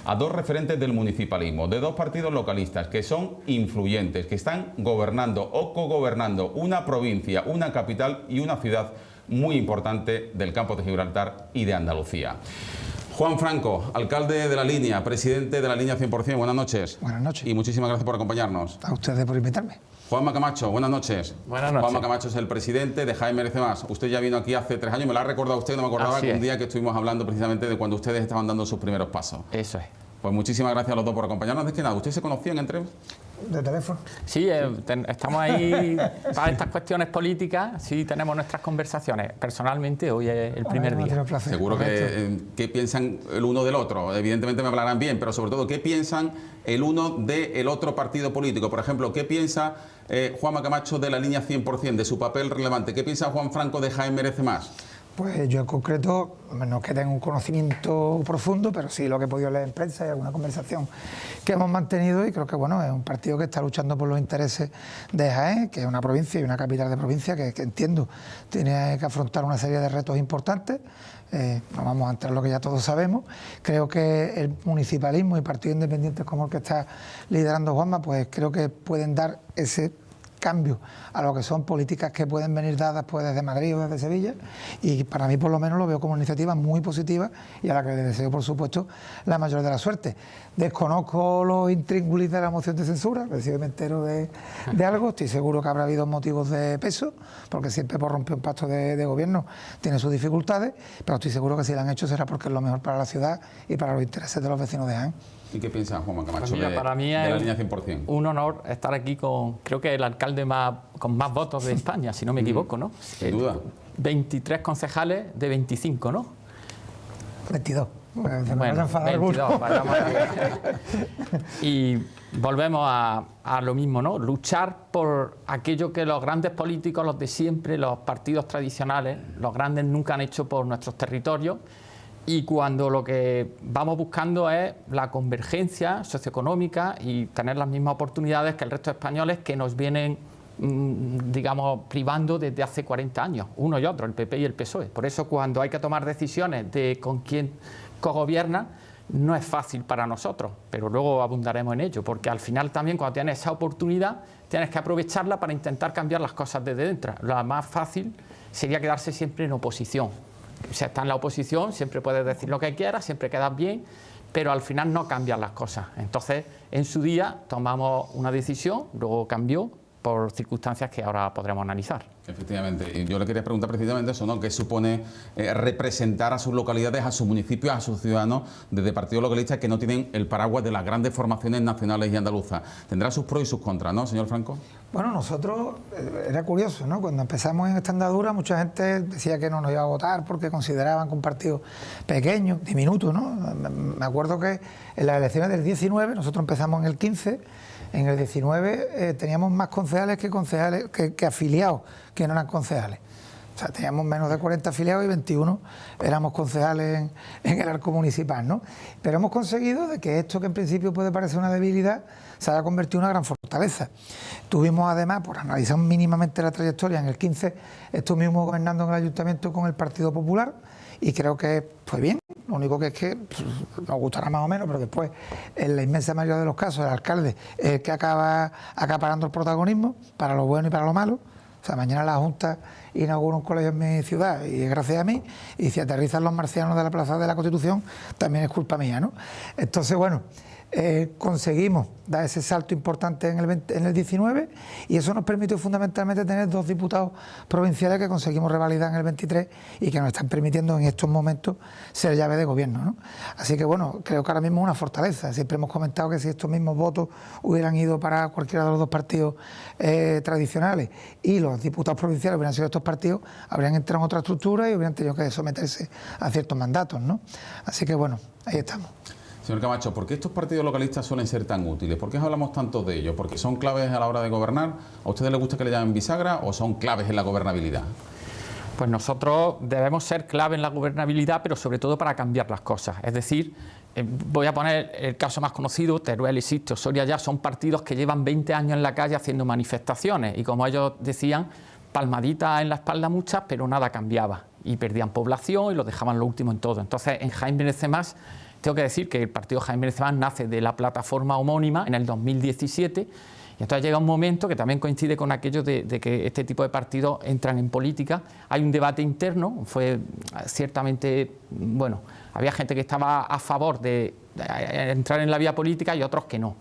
a dos referentes del municipalismo, de dos partidos localistas que son influyentes, que están gobernando o cogobernando una provincia, una capital y una ciudad muy importante del campo de Gibraltar y de Andalucía. Juan Franco, alcalde de La Línea, presidente de La Línea 100%, buenas noches. Buenas noches. Y muchísimas gracias por acompañarnos. A ustedes por invitarme. Juanma Camacho, buenas noches. Buenas noches. Juanma Camacho es el presidente de Jaén Merece Más. Usted ya vino aquí hace 3 años, me lo ha recordado usted, no me acordaba que un día que estuvimos hablando precisamente de cuando ustedes estaban dando sus primeros pasos. Eso es. Pues muchísimas gracias a los dos por acompañarnos. Es que nada, ¿ustedes se conocían entre...? ¿De teléfono? Sí, estamos ahí para estas cuestiones políticas, sí tenemos nuestras conversaciones. Personalmente hoy es el primer día. Seguro que qué piensan el uno del otro. Evidentemente me hablarán bien, pero sobre todo, ¿qué piensan el uno del otro partido político? Por ejemplo, ¿qué piensa Juanma Camacho de La Línea 100%, de su papel relevante? ¿Qué piensa Juan Franco de Jaén Merece Más? Pues yo en concreto, no es que tenga un conocimiento profundo, pero sí lo que he podido leer en prensa y alguna conversación que hemos mantenido, y creo que bueno, es un partido que está luchando por los intereses de Jaén, que es una provincia y una capital de provincia que entiendo tiene que afrontar una serie de retos importantes. No vamos a entrar en lo que ya todos sabemos. Creo que el municipalismo y partidos independientes como el que está liderando Juanma, pues creo que pueden dar ese cambio a lo que son políticas que pueden venir dadas pues desde Madrid o desde Sevilla, y para mí por lo menos lo veo como una iniciativa muy positiva y a la que le deseo por supuesto la mayor de la suerte. Desconozco los intríngulis de la moción de censura, recién me entero de algo, estoy seguro que habrá habido motivos de peso, porque siempre por romper un pacto de gobierno tiene sus dificultades, pero estoy seguro que si lo han hecho será porque es lo mejor para la ciudad y para los intereses de los vecinos de Jaén. ¿Y qué piensa Juanma Camacho Pues mira, para mí de La es Línea 100%? un honor estar aquí con, creo que el alcalde con más votos de España, si no me equivoco, ¿no? Sin duda. 23 concejales de 25, ¿no? 22. Bueno, 22, vayamos a... Y volvemos a lo mismo, ¿no? Luchar por aquello que los grandes políticos, los de siempre, los partidos tradicionales, los grandes nunca han hecho por nuestros territorios. Y cuando lo que vamos buscando es la convergencia socioeconómica y tener las mismas oportunidades que el resto de españoles que nos vienen, digamos, privando desde hace 40 años, uno y otro, el PP y el PSOE. Por eso cuando hay que tomar decisiones de con quién cogobierna, no es fácil para nosotros, pero luego abundaremos en ello, porque al final también cuando tienes esa oportunidad tienes que aprovecharla para intentar cambiar las cosas desde dentro. Lo más fácil sería quedarse siempre en oposición. O sea, está en la oposición, siempre puedes decir lo que quieras, siempre quedas bien, pero al final no cambian las cosas. Entonces, en su día tomamos una decisión, luego cambió por circunstancias que ahora podremos analizar. Efectivamente, y yo le quería preguntar precisamente eso, ¿no? ¿Qué supone representar a sus localidades, a sus municipios, a sus ciudadanos desde partidos localistas que no tienen el paraguas de las grandes formaciones nacionales y andaluzas? Tendrá sus pros y sus contras, ¿no, señor Franco? Bueno, nosotros, era curioso, ¿no? Cuando empezamos en esta andadura, mucha gente decía que no nos iba a votar porque consideraban que un partido pequeño, diminuto, ¿no? Me acuerdo que en las elecciones del 19, nosotros empezamos en el 15, en el 19 teníamos más concejales que afiliados, que no eran concejales. O sea, teníamos menos de 40 afiliados y 21 éramos concejales en el arco municipal, ¿no? Pero hemos conseguido de que esto que en principio puede parecer una debilidad se haya convertido en una gran fortaleza. Tuvimos además, por analizar mínimamente la trayectoria, en el 15 estuvimos gobernando en el ayuntamiento con el Partido Popular y creo que fue bien. Lo único que es que nos gustará más o menos, pero después, en la inmensa mayoría de los casos, el alcalde es el que acaba acaparando el protagonismo para lo bueno y para lo malo. O sea, mañana la Junta inaugura un colegio en mi ciudad y es gracias a mí, y si aterrizan los marcianos de la Plaza de la Constitución también es culpa mía, ¿no? Entonces, bueno, conseguimos dar ese salto importante en el 19 y eso nos permitió fundamentalmente tener 2 diputados provinciales que conseguimos revalidar en el 23 y que nos están permitiendo en estos momentos ser llave de gobierno, ¿no? Así que bueno, creo que ahora mismo es una fortaleza. Siempre hemos comentado que si estos mismos votos hubieran ido para cualquiera de los 2 partidos tradicionales y los diputados provinciales hubieran sido estos partidos, habrían entrado en otra estructura y hubieran tenido que someterse a ciertos mandatos, ¿no? Así que bueno, ahí estamos. Señor Camacho, ¿por qué estos partidos localistas suelen ser tan útiles? ¿Por qué hablamos tanto de ellos? ¿Porque son claves a la hora de gobernar? ¿A ustedes les gusta que le llamen bisagra o son claves en la gobernabilidad? Pues nosotros debemos ser clave en la gobernabilidad, pero sobre todo para cambiar las cosas. Es decir, voy a poner el caso más conocido, Teruel y Sitio, Soria ya son partidos que llevan 20 años en la calle haciendo manifestaciones y como ellos decían, palmaditas en la espalda muchas, pero nada cambiaba y perdían población y lo dejaban lo último en todo. Entonces, en Jaén Merece Más Tengo que decir que el partido Jaime Merecemás nace de la plataforma homónima en el 2017, y entonces llega un momento que también coincide con aquello de que este tipo de partidos entran en política. Hay un debate interno, fue ciertamente, bueno, había gente que estaba a favor de entrar en la vía política y otros que no.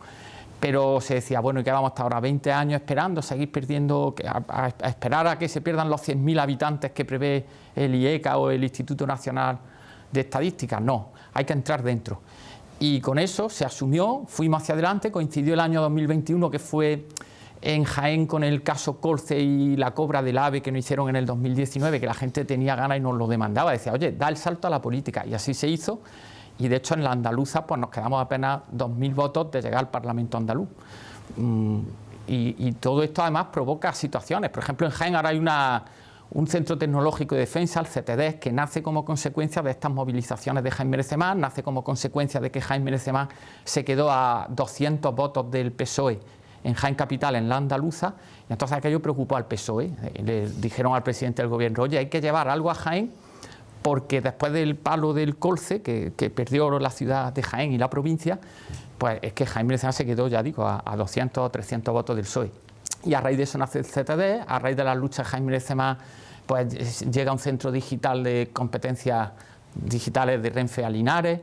Pero se decía, bueno, ¿y qué vamos hasta ahora? 20 años esperando, seguir perdiendo, a esperar a que se pierdan los 100.000 habitantes que prevé el IECA o el Instituto Nacional de Estadística. No, hay que entrar dentro. Y con eso se asumió, fuimos hacia adelante, coincidió el año 2021, que fue en Jaén con el caso Colce y la cobra del AVE que nos hicieron en el 2019, que la gente tenía ganas y nos lo demandaba, decía, oye, da el salto a la política, y así se hizo, y de hecho en la andaluza pues nos quedamos apenas 2.000 votos de llegar al Parlamento andaluz. Y todo esto además provoca situaciones, por ejemplo en Jaén ahora hay un centro tecnológico de defensa, el CTD, que nace como consecuencia de estas movilizaciones de Jaime Merecemás, nace como consecuencia de que Jaime Merecemás se quedó a 200 votos del PSOE en Jaén Capital, en la andaluza, y entonces aquello preocupó al PSOE. Le dijeron al presidente del gobierno, oye, hay que llevar algo a Jaén, porque después del palo del Colce, que perdió la ciudad de Jaén y la provincia, pues es que Jaime Merecemás se quedó, ya digo, a 200 o 300 votos del PSOE. Y a raíz de eso nace el CTD, a raíz de las luchas de Jaime Merecemás, pues llega un centro digital de competencias digitales de Renfe a Linares,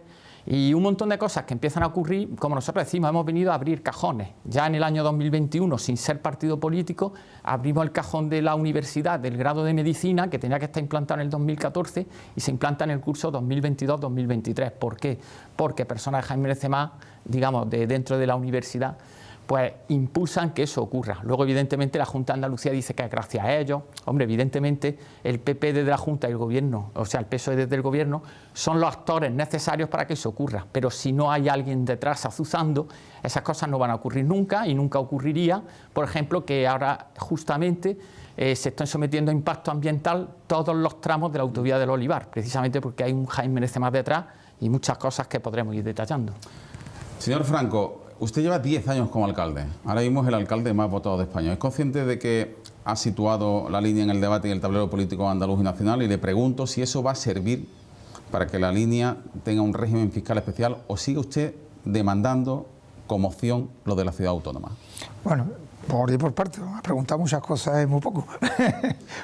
y un montón de cosas que empiezan a ocurrir. Como nosotros decimos, hemos venido a abrir cajones. Ya en el año 2021, sin ser partido político, abrimos el cajón de la universidad del grado de medicina, que tenía que estar implantado en el 2014, y se implanta en el curso 2022-2023. ¿Por qué? Porque personas de Jaime Merecemás, digamos, de dentro de la universidad, pues impulsan que eso ocurra. Luego, evidentemente, la Junta de Andalucía dice que es gracias a ellos. Hombre, evidentemente, el PP desde la Junta y el Gobierno, o sea, el PSOE desde el Gobierno, son los actores necesarios para que eso ocurra. Pero si no hay alguien detrás azuzando, esas cosas no van a ocurrir nunca, y nunca ocurriría, por ejemplo, que ahora justamente se están sometiendo a impacto ambiental todos los tramos de la autovía del Olivar, precisamente porque hay un Jaime Merecemás detrás y muchas cosas que podremos ir detallando. Señor Franco, usted lleva 10 años como alcalde, ahora mismo es el alcalde más votado de España. ¿Es consciente de que ha situado la línea en el debate y el tablero político andaluz y nacional? Y le pregunto si eso va a servir para que la línea tenga un régimen fiscal especial, o sigue usted demandando como opción lo de la ciudad autónoma. Bueno, por ir por parte, me ha preguntado muchas cosas y muy poco.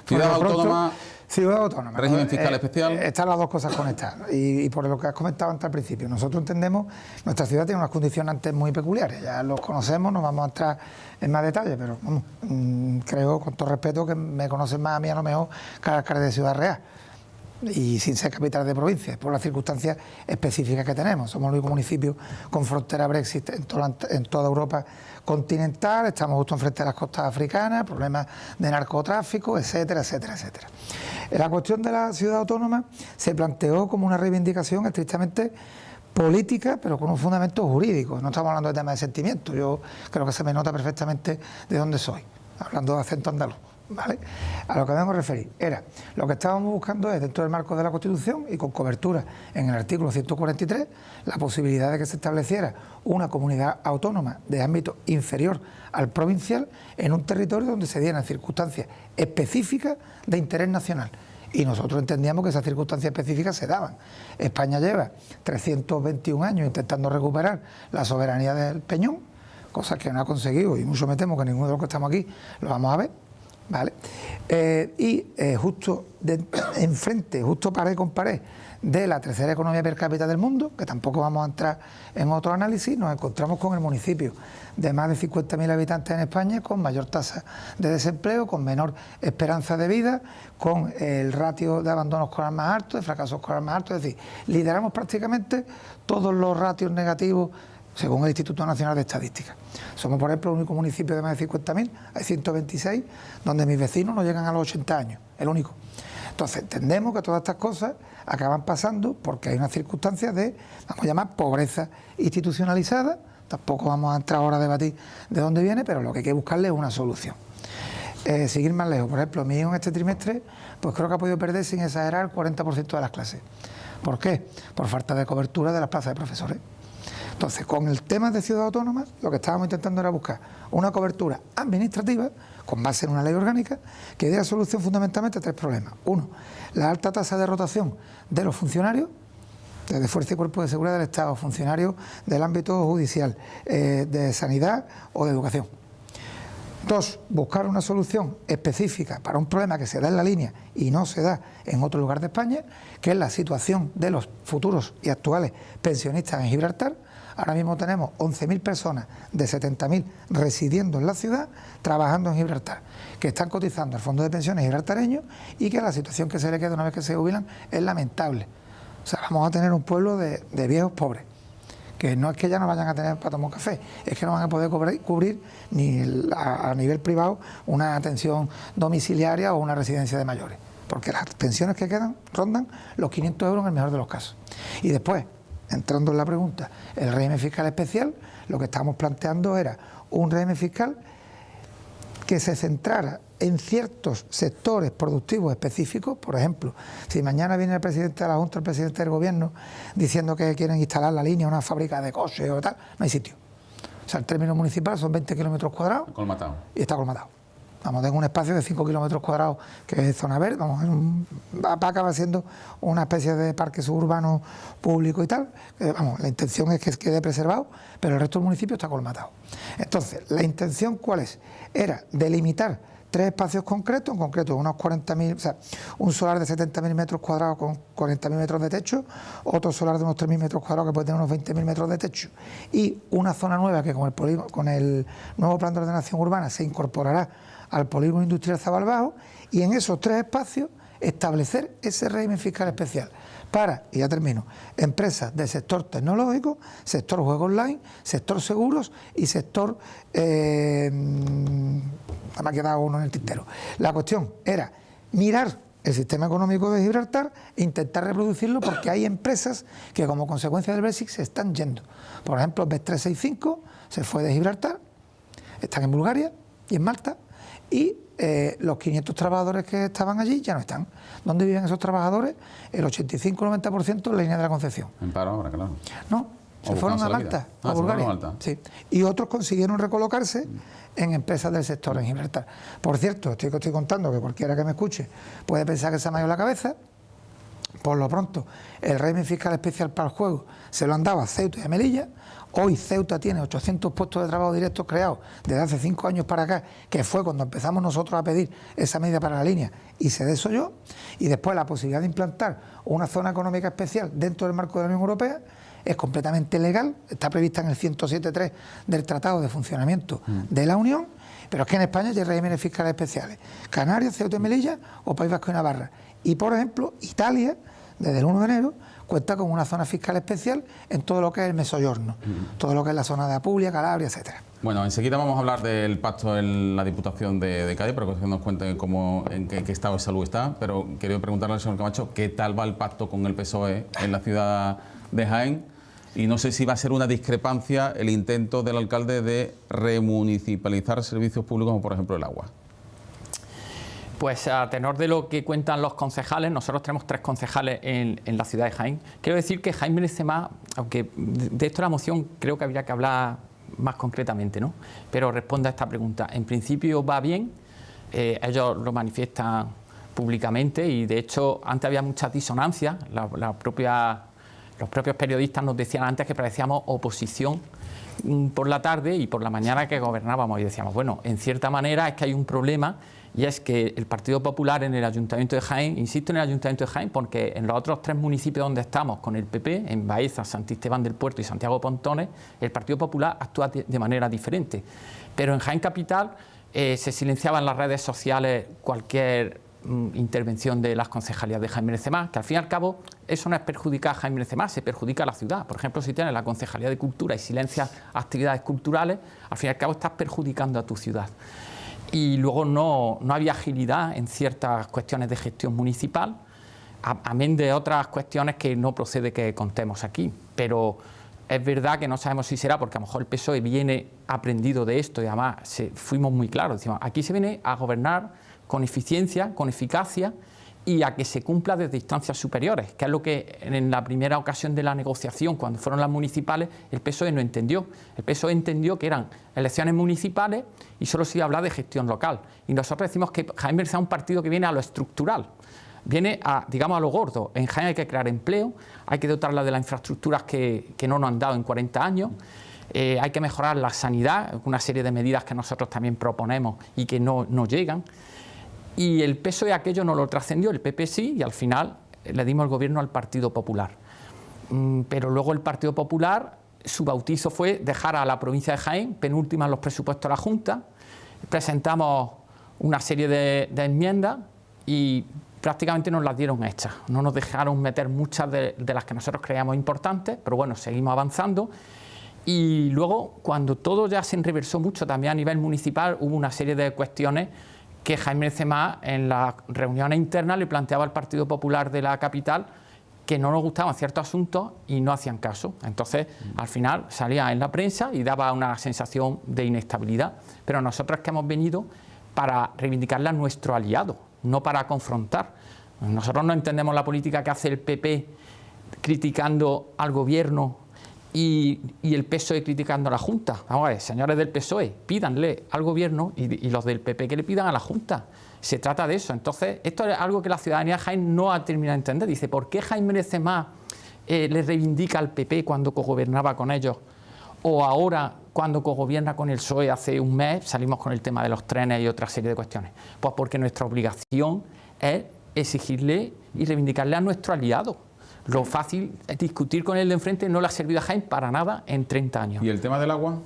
Ciudad autónoma... Ciudad autónoma. Régimen fiscal especial. Están las dos cosas conectadas. Y por lo que has comentado antes al principio, nosotros entendemos, nuestra ciudad tiene unas condicionantes muy peculiares. Ya los conocemos, no vamos a entrar en más detalle, pero vamos, creo, con todo respeto, que me conocen más a mí a lo mejor que al alcalde de Ciudad Real. Y sin ser capital de provincia, por las circunstancias específicas que tenemos. Somos el único municipio con frontera Brexit en toda Europa continental, estamos justo enfrente de las costas africanas, problemas de narcotráfico, etcétera, etcétera, etcétera. La cuestión de la ciudad autónoma se planteó como una reivindicación estrictamente política, pero con un fundamento jurídico. No estamos hablando de temas de sentimiento, yo creo que se me nota perfectamente de dónde soy, hablando de acento andaluz. ¿Vale? A lo que debemos referir era, lo que estábamos buscando es, dentro del marco de la Constitución y con cobertura en el artículo 143, la posibilidad de que se estableciera una comunidad autónoma de ámbito inferior al provincial en un territorio donde se dieran circunstancias específicas de interés nacional. Y nosotros entendíamos que esas circunstancias específicas se daban. España lleva 321 años intentando recuperar la soberanía del Peñón, cosa que no ha conseguido, y mucho me temo que ninguno de los que estamos aquí lo vamos a ver. ¿Vale? Justo enfrente, justo pared con pared de la tercera economía per cápita del mundo, que tampoco vamos a entrar en otro análisis, nos encontramos con el municipio de más de 50.000 habitantes en España, con mayor tasa de desempleo, con menor esperanza de vida, con el ratio de abandono escolar más alto, de fracaso escolar más alto. Es decir, lideramos prácticamente todos los ratios negativos según el Instituto Nacional de Estadística. Somos, por ejemplo, el único municipio de más de 50.000, hay 126, donde mis vecinos no llegan a los 80 años, el único. Entonces, entendemos que todas estas cosas acaban pasando porque hay unas circunstancias de, vamos a llamar, pobreza institucionalizada. Tampoco vamos a entrar ahora a debatir de dónde viene, pero lo que hay que buscarle es una solución. Seguir más lejos, por ejemplo, mi hijo en este trimestre, pues creo que ha podido perder, sin exagerar, el 40% de las clases. ¿Por qué? Por falta de cobertura de las plazas de profesores. Entonces, con el tema de ciudad autónoma, lo que estábamos intentando era buscar una cobertura administrativa con base en una ley orgánica que diera solución fundamentalmente a tres problemas. Uno, la alta tasa de rotación de los funcionarios, desde Fuerza y Cuerpo de Seguridad del Estado, funcionarios del ámbito judicial, de sanidad o de educación. 2, buscar una solución específica para un problema que se da en la línea y no se da en otro lugar de España, que es la situación de los futuros y actuales pensionistas en Gibraltar. Ahora mismo tenemos 11.000 personas de 70.000 residiendo en la ciudad, trabajando en Gibraltar, que están cotizando al fondo de pensiones gibraltareño y que la situación que se le queda una vez que se jubilan es lamentable. O sea, vamos a tener un pueblo de viejos pobres, que no es que ya no vayan a tener para tomar café, es que no van a poder cubrir ni a nivel privado una atención domiciliaria o una residencia de mayores, porque las pensiones que quedan rondan los 500 euros en el mejor de los casos. Y después, entrando en la pregunta, el régimen fiscal especial, lo que estábamos planteando era un régimen fiscal que se centrara en ciertos sectores productivos específicos. Por ejemplo, si mañana viene el presidente de la Junta, el presidente del Gobierno, diciendo que quieren instalar la línea, una fábrica de coches o tal, no hay sitio. O sea, el término municipal son 20 kilómetros cuadrados y está colmatado. Vamos, tengo un espacio de 5 kilómetros cuadrados que es zona verde, vamos, va a acabar siendo una especie de parque suburbano público y tal. Vamos, la intención es que quede preservado, pero el resto del municipio está colmatado. Entonces, ¿la intención cuál es? Era delimitar 3 espacios concretos, en concreto unos 40.000, o sea, un solar de 70.000 metros cuadrados con 40.000 metros de techo, otro solar de unos 3.000 metros cuadrados que puede tener unos 20.000 metros de techo, y una zona nueva que con el nuevo plan de ordenación urbana se incorporará al polígono industrial Zabal Bajo, y en esos 3 espacios establecer ese régimen fiscal especial para, y ya termino, empresas del sector tecnológico, sector juegos online, sector seguros y sector... me ha quedado uno en el tintero. La cuestión era mirar el sistema económico de Gibraltar e intentar reproducirlo, porque hay empresas que como consecuencia del Brexit se están yendo. Por ejemplo, Bet365 se fue de Gibraltar, están en Bulgaria y en Malta, y los 500 trabajadores que estaban allí ya no están. ¿Dónde viven esos trabajadores? El 85-90% en la línea de la Concepción. En paro ahora, claro. No, se fueron a Malta, a Bulgaria. Sí. Y otros consiguieron recolocarse en empresas del sector en Gibraltar. Por cierto, estoy contando que cualquiera que me escuche puede pensar que se me ha ido la cabeza. Por lo pronto, el régimen fiscal especial para el juego se lo han dado a Ceuta y a Melilla. Hoy Ceuta tiene 800 puestos de trabajo directos creados desde hace 5 años para acá, que fue cuando empezamos nosotros a pedir esa medida para la línea y se desoyó. Y después la posibilidad de implantar una zona económica especial dentro del marco de la Unión Europea es completamente legal, está prevista en el 107.3 del Tratado de Funcionamiento de la Unión, pero es que en España hay regímenes fiscales especiales. Canarias, Ceuta y Melilla o País Vasco y Navarra. Y, por ejemplo, Italia, desde el 1 de enero, cuenta con una zona fiscal especial en todo lo que es el Mezzogiorno, todo lo que es la zona de Apulia, Calabria, etcétera. Bueno, enseguida vamos a hablar del pacto en la Diputación de Cádiz, para que nos cuente en qué estado de salud está, pero quería preguntarle al señor Camacho qué tal va el pacto con el PSOE en la ciudad de Jaén, y no sé si va a ser una discrepancia el intento del alcalde de remunicipalizar servicios públicos como por ejemplo el agua. Pues a tenor de lo que cuentan los concejales, nosotros tenemos 3 concejales en la ciudad de Jaén. Quiero decir que Jaén merece más, aunque de esto la moción creo que habría que hablar más concretamente, ¿no? Pero responde a esta pregunta. En principio va bien, ellos lo manifiestan públicamente y de hecho antes había muchas disonancias. Los propios periodistas nos decían antes que parecíamos oposición por la tarde y por la mañana que gobernábamos, y decíamos, bueno, en cierta manera es que hay un problema. Y es que el Partido Popular en el Ayuntamiento de Jaén, insisto en el Ayuntamiento de Jaén, porque en los otros 3 municipios donde estamos con el PP, en Baeza, Santisteban del Puerto y Santiago de Pontones, el Partido Popular actúa de manera diferente. Pero en Jaén Capital se silenciaba en las redes sociales cualquier intervención de las concejalías de Jaén Merece Más, que al fin y al cabo eso no es perjudicar a Jaén Merece Más, se perjudica a la ciudad. Por ejemplo, si tienes la Concejalía de Cultura y silencias actividades culturales, al fin y al cabo estás perjudicando a tu ciudad. Y luego no había agilidad en ciertas cuestiones de gestión municipal, amén de otras cuestiones que no procede que contemos aquí. Pero es verdad que no sabemos si será porque a lo mejor el PSOE viene aprendido de esto y además fuimos muy claros. Decimos, aquí se viene a gobernar con eficiencia, con eficacia y a que se cumpla desde instancias superiores, que es lo que en la primera ocasión de la negociación, cuando fueron las municipales, el PSOE no entendió. El PSOE entendió que eran elecciones municipales y solo se iba a hablar de gestión local. Y nosotros decimos que Jaén Merece es un partido que viene a lo estructural, viene a, digamos, a lo gordo. En Jaén hay que crear empleo, hay que dotarla de las infraestructuras que no nos han dado en 40 años, hay que mejorar la sanidad, una serie de medidas que nosotros también proponemos y que no llegan. Y el PSOE aquello no lo trascendió, el PP sí, y al final le dimos el gobierno al Partido Popular. Pero luego el Partido Popular, su bautizo fue dejar a la provincia de Jaén penúltima en los presupuestos de la Junta. Presentamos una serie de enmiendas y prácticamente nos las dieron hechas. No nos dejaron meter muchas de las que nosotros creíamos importantes, pero bueno, seguimos avanzando. Y luego, cuando todo ya se reversó mucho también a nivel municipal, hubo una serie de cuestiones que Jaén Merece Más en las reuniones internas le planteaba al Partido Popular de la capital que no nos gustaban ciertos asuntos y no hacían caso. Entonces, al final salía en la prensa y daba una sensación de inestabilidad. Pero nosotros es que hemos venido para reivindicarle a nuestro aliado, no para confrontar. Nosotros no entendemos la política que hace el PP criticando al gobierno y el PSOE criticando a la Junta. Vamos a ver, señores del PSOE, pídanle al gobierno y los del PP que le pidan a la Junta. Se trata de eso. Entonces, esto es algo que la ciudadanía de Jaén no ha terminado de entender. Dice, ¿por qué Jaén Merece Más le reivindica al PP cuando cogobernaba con ellos? O ahora, cuando cogobierna con el PSOE hace un mes, salimos con el tema de los trenes y otra serie de cuestiones. Pues porque nuestra obligación es exigirle y reivindicarle a nuestro aliado. Lo fácil es discutir con el de enfrente, no le ha servido a Jaén para nada en 30 años. ¿Y el tema del agua?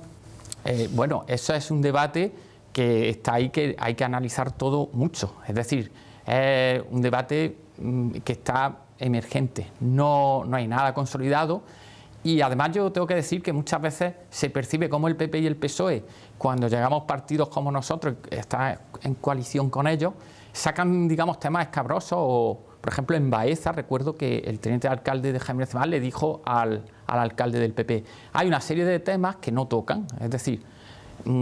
Bueno, eso es un debate que está ahí, que hay que analizar todo mucho. Es decir, es un debate que está emergente, no hay nada consolidado. Y además yo tengo que decir que muchas veces se percibe como el PP y el PSOE, cuando llegamos partidos como nosotros, está en coalición con ellos, sacan, digamos, temas escabrosos. O, por ejemplo, en Baeza recuerdo que el teniente alcalde de Jaén Merece Más le dijo al alcalde del PP, hay una serie de temas que no tocan. Es decir,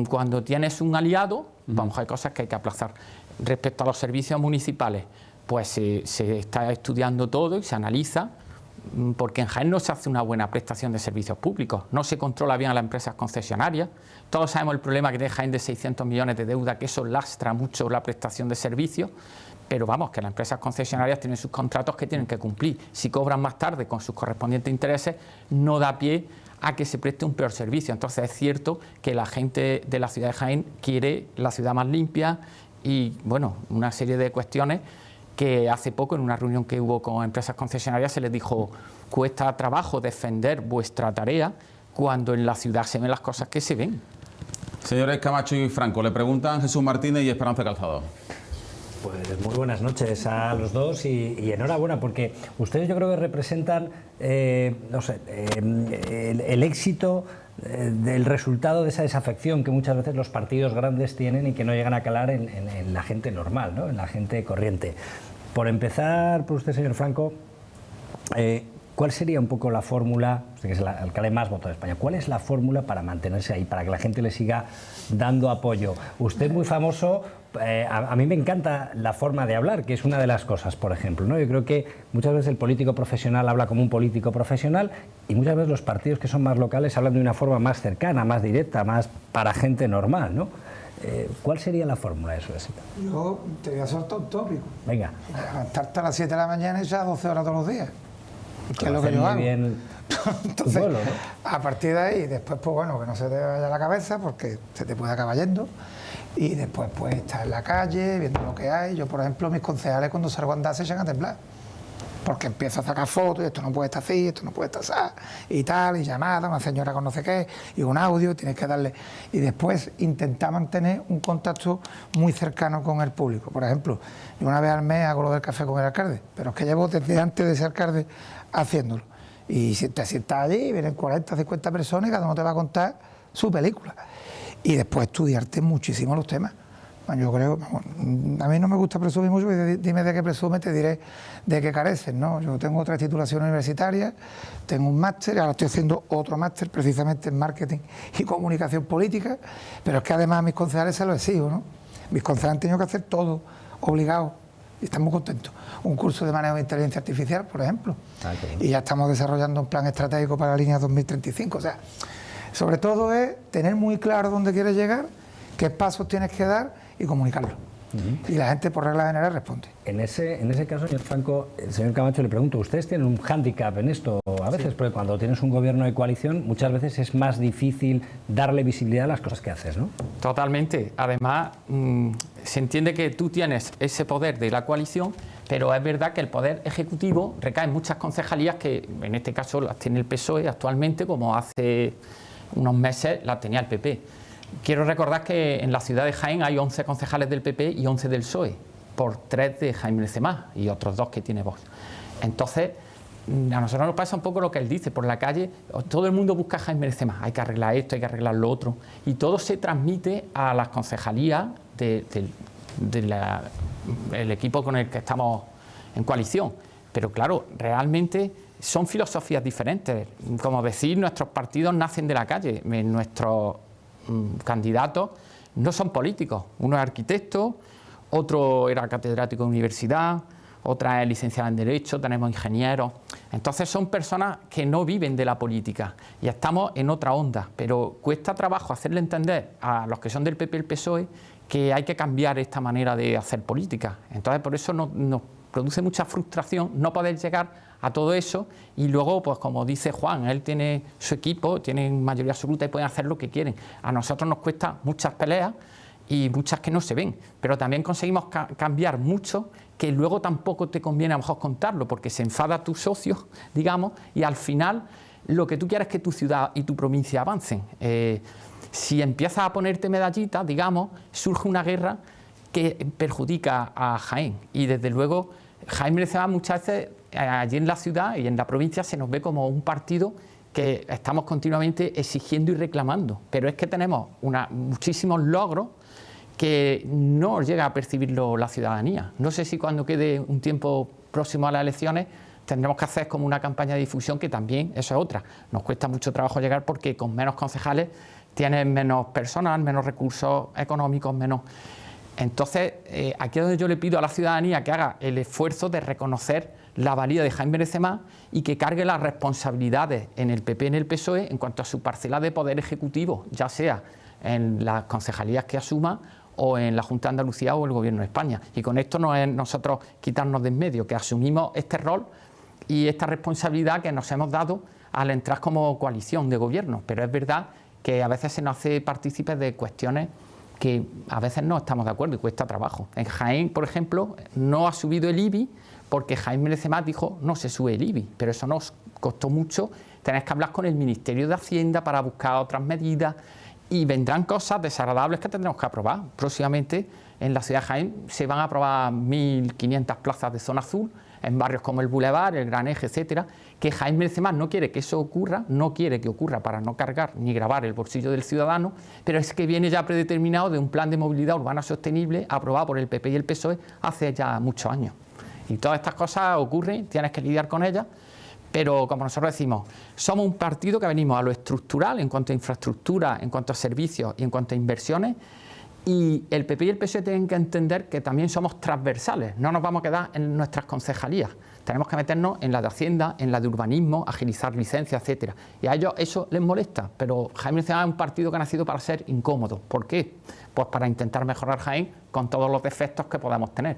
cuando tienes un aliado, vamos, hay cosas que hay que aplazar. Respecto a los servicios municipales, pues se está estudiando todo y se analiza, porque en Jaén no se hace una buena prestación de servicios públicos, no se controla bien a las empresas concesionarias. Todos sabemos el problema que tiene Jaén de 600 millones de deuda, que eso lastra mucho la prestación de servicios, pero vamos, que las empresas concesionarias tienen sus contratos que tienen que cumplir. Si cobran más tarde con sus correspondientes intereses, no da pie a que se preste un peor servicio. Entonces es cierto que la gente de la ciudad de Jaén quiere la ciudad más limpia y, bueno, una serie de cuestiones que hace poco en una reunión que hubo con empresas concesionarias se les dijo, cuesta trabajo defender vuestra tarea cuando en la ciudad se ven las cosas que se ven. Señores Camacho y Franco, le preguntan Jesús Martínez y Esperanza Calzado. Pues muy buenas noches a los dos y enhorabuena, porque ustedes yo creo que representan no sé, el éxito del resultado de esa desafección que muchas veces los partidos grandes tienen y que no llegan a calar en la gente normal, ¿no? En la gente corriente. Por empezar, por usted, señor Franco, ¿cuál sería un poco la fórmula, usted que es el alcalde más votado de España, cuál es la fórmula para mantenerse ahí, para que la gente le siga dando apoyo? Usted es muy famoso, a mí me encanta la forma de hablar, que es una de las cosas, por ejemplo, ¿no? Yo creo que muchas veces el político profesional habla como un político profesional y muchas veces los partidos que son más locales hablan de una forma más cercana, más directa, más para gente normal, ¿no? ¿Cuál sería la fórmula de su éxito? Yo te voy a soltar un tópico. Venga. Levantarte a las 7 de la mañana y ya 12 horas todos los días. Que es lo que yo hago. Bien. Entonces, pueblo, ¿no? a partir de ahí, después, pues bueno, que no se te vaya la cabeza porque se te puede acabar yendo. Y después, pues, estar en la calle, viendo lo que hay. Yo, por ejemplo, mis concejales cuando salgo a andar se echan a temblar. Porque empiezo a sacar fotos y esto no puede estar así, esto no puede estar así, y tal, y llamada, una señora con no sé qué, y un audio, tienes que darle. Y después intentar mantener un contacto muy cercano con el público. Por ejemplo, yo una vez al mes hago lo del café con el alcalde, pero es que llevo desde antes de ser alcalde haciéndolo. Y si te sientas allí, vienen 40, 50 personas y cada uno te va a contar su película. Y después estudiarte muchísimo los temas. Bueno, yo creo, a mí no me gusta presumir mucho, dime de qué presume, te diré de qué careces, ¿no? Yo tengo 3 titulaciones universitarias, tengo un máster, ahora estoy haciendo otro máster precisamente en marketing y comunicación política, pero es que además a mis concejales se lo exijo, ¿no? Mis concejales han tenido que hacer todo, obligados, y están muy contentos. Un curso de manejo de inteligencia artificial, por ejemplo, y ya estamos desarrollando un plan estratégico para la línea 2035, o sea, sobre todo es tener muy claro dónde quieres llegar, qué pasos tienes que dar y comunicarlo. Y la gente, por regla general, responde. En ese caso, señor Franco, el señor Camacho, le pregunto, ¿ustedes tienen un hándicap en esto a veces? Sí. Porque cuando tienes un gobierno de coalición, muchas veces es más difícil darle visibilidad a las cosas que haces, ¿no? Totalmente. Además, se entiende que tú tienes ese poder de la coalición, pero es verdad que el poder ejecutivo recae en muchas concejalías que, en este caso, las tiene el PSOE actualmente, como hace unos meses las tenía el PP. Quiero recordar que en la ciudad de Jaén hay 11 concejales del PP y 11 del PSOE, por 3 de Jaime Benzemá y otros 2 que tiene Vox. Entonces, a nosotros nos pasa un poco lo que él dice, por la calle todo el mundo busca a Jaime Benzemá, hay que arreglar esto, hay que arreglar lo otro, y todo se transmite a las concejalías del equipo con el que estamos en coalición. Pero claro, realmente son filosofías diferentes. Como decir, nuestros partidos nacen de la calle, nuestros candidatos no son políticos. Uno es arquitecto, otro era catedrático de universidad, otra es licenciada en Derecho, tenemos ingenieros. Entonces son personas que no viven de la política y estamos en otra onda, pero cuesta trabajo hacerle entender a los que son del PP y el PSOE que hay que cambiar esta manera de hacer política. Entonces por eso nos produce mucha frustración no poder llegar a todo eso y luego, pues como dice Juan, él tiene su equipo, tienen mayoría absoluta y pueden hacer lo que quieren. A nosotros nos cuesta muchas peleas y muchas que no se ven, pero también conseguimos cambiar mucho que luego tampoco te conviene a lo mejor contarlo porque se enfada tu socio, digamos, y al final lo que tú quieres es que tu ciudad y tu provincia avancen. Si empiezas a ponerte medallitas, digamos, surge una guerra que perjudica a Jaén y desde luego Jaime Benzemá muchas veces allí en la ciudad y en la provincia se nos ve como un partido que estamos continuamente exigiendo y reclamando, pero es que tenemos muchísimos logros que no llega a percibirlo la ciudadanía. No sé si cuando quede un tiempo próximo a las elecciones tendremos que hacer como una campaña de difusión, que también, eso es otra, nos cuesta mucho trabajo llegar porque con menos concejales tienes menos personal, menos recursos económicos, menos... Entonces, aquí es donde yo le pido a la ciudadanía que haga el esfuerzo de reconocer la valía de Jaime Benzemá y que cargue las responsabilidades en el PP y en el PSOE en cuanto a su parcela de poder ejecutivo, ya sea en las concejalías que asuma o en la Junta de Andalucía o el Gobierno de España. Y con esto no es nosotros quitarnos de en medio, que asumimos este rol y esta responsabilidad que nos hemos dado al entrar como coalición de gobierno. Pero es verdad que a veces se nos hace partícipes de cuestiones que a veces no estamos de acuerdo y cuesta trabajo. En Jaén, por ejemplo, no ha subido el IBI porque Jaime Benzemá dijo no se sube el IBI, pero eso nos costó mucho. Tenéis que hablar con el Ministerio de Hacienda para buscar otras medidas y vendrán cosas desagradables que tendremos que aprobar. Próximamente en la ciudad de Jaén se van a aprobar 1.500 plazas de zona azul en barrios como el Boulevard, el Gran Eje, etcétera, que Jaime Benzemá no quiere que eso ocurra, no quiere que ocurra para no cargar ni gravar el bolsillo del ciudadano, pero es que viene ya predeterminado de un plan de movilidad urbana sostenible aprobado por el PP y el PSOE hace ya muchos años. Y todas estas cosas ocurren, tienes que lidiar con ellas, pero como nosotros decimos, somos un partido que venimos a lo estructural en cuanto a infraestructura, en cuanto a servicios y en cuanto a inversiones, y el PP y el PSOE tienen que entender que también somos transversales, no nos vamos a quedar en nuestras concejalías, tenemos que meternos en la de Hacienda, en la de urbanismo, agilizar licencias, etcétera. Y a ellos eso les molesta, pero Jaime Benzemá es un partido que ha nacido para ser incómodo. ¿Por qué? Pues para intentar mejorar Jaén con todos los defectos que podamos tener.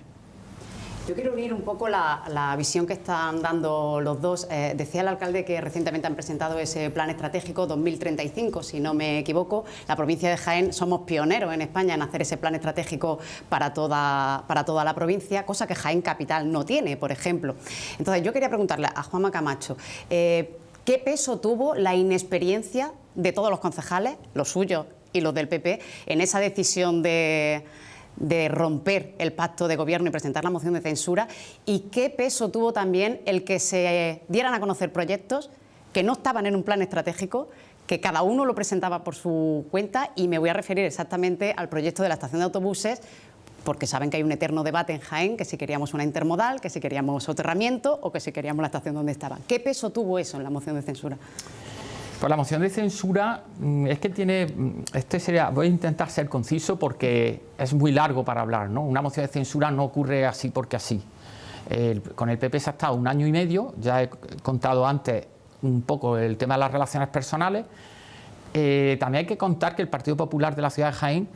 Yo quiero unir un poco la visión que están dando los dos. Decía el alcalde que recientemente han presentado ese plan estratégico 2035, si no me equivoco. La provincia de Jaén somos pioneros en España en hacer ese plan estratégico para toda la provincia, cosa que Jaén Capital no tiene, por ejemplo. Entonces yo quería preguntarle a Juanma Camacho, ¿qué peso tuvo la inexperiencia de todos los concejales, los suyos y los del PP, en esa decisión de romper el pacto de gobierno y presentar la moción de censura? ¿Y qué peso tuvo también el que se dieran a conocer proyectos que no estaban en un plan estratégico, que cada uno lo presentaba por su cuenta? Y me voy a referir exactamente al proyecto de la estación de autobuses, porque saben que hay un eterno debate en Jaén, que si queríamos una intermodal, que si queríamos soterramiento o que si queríamos la estación donde estaban. ¿Qué peso tuvo eso en la moción de censura? Pues la moción de censura es que tiene, voy a intentar ser conciso porque es muy largo para hablar, ¿no? Una moción de censura no ocurre así porque así. Con el PP se ha estado 1 año y medio, ya he contado antes un poco el tema de las relaciones personales. También hay que contar que el Partido Popular de la ciudad de Jaén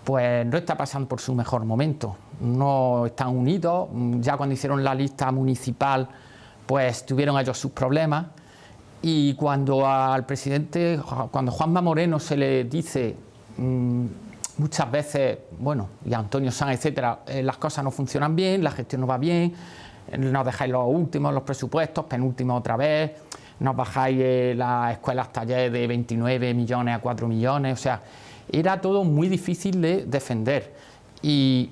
pues no está pasando por su mejor momento. No están unidos. Ya cuando hicieron la lista municipal, pues tuvieron ellos sus problemas. Y cuando al presidente, cuando Juanma Moreno se le dice muchas veces, bueno, y a Antonio Sanz, etcétera, las cosas no funcionan bien, la gestión no va bien, nos dejáis los últimos, los presupuestos, penúltimos otra vez, nos bajáis las escuelas taller de 29 millones a 4 millones, o sea, era todo muy difícil de defender. Y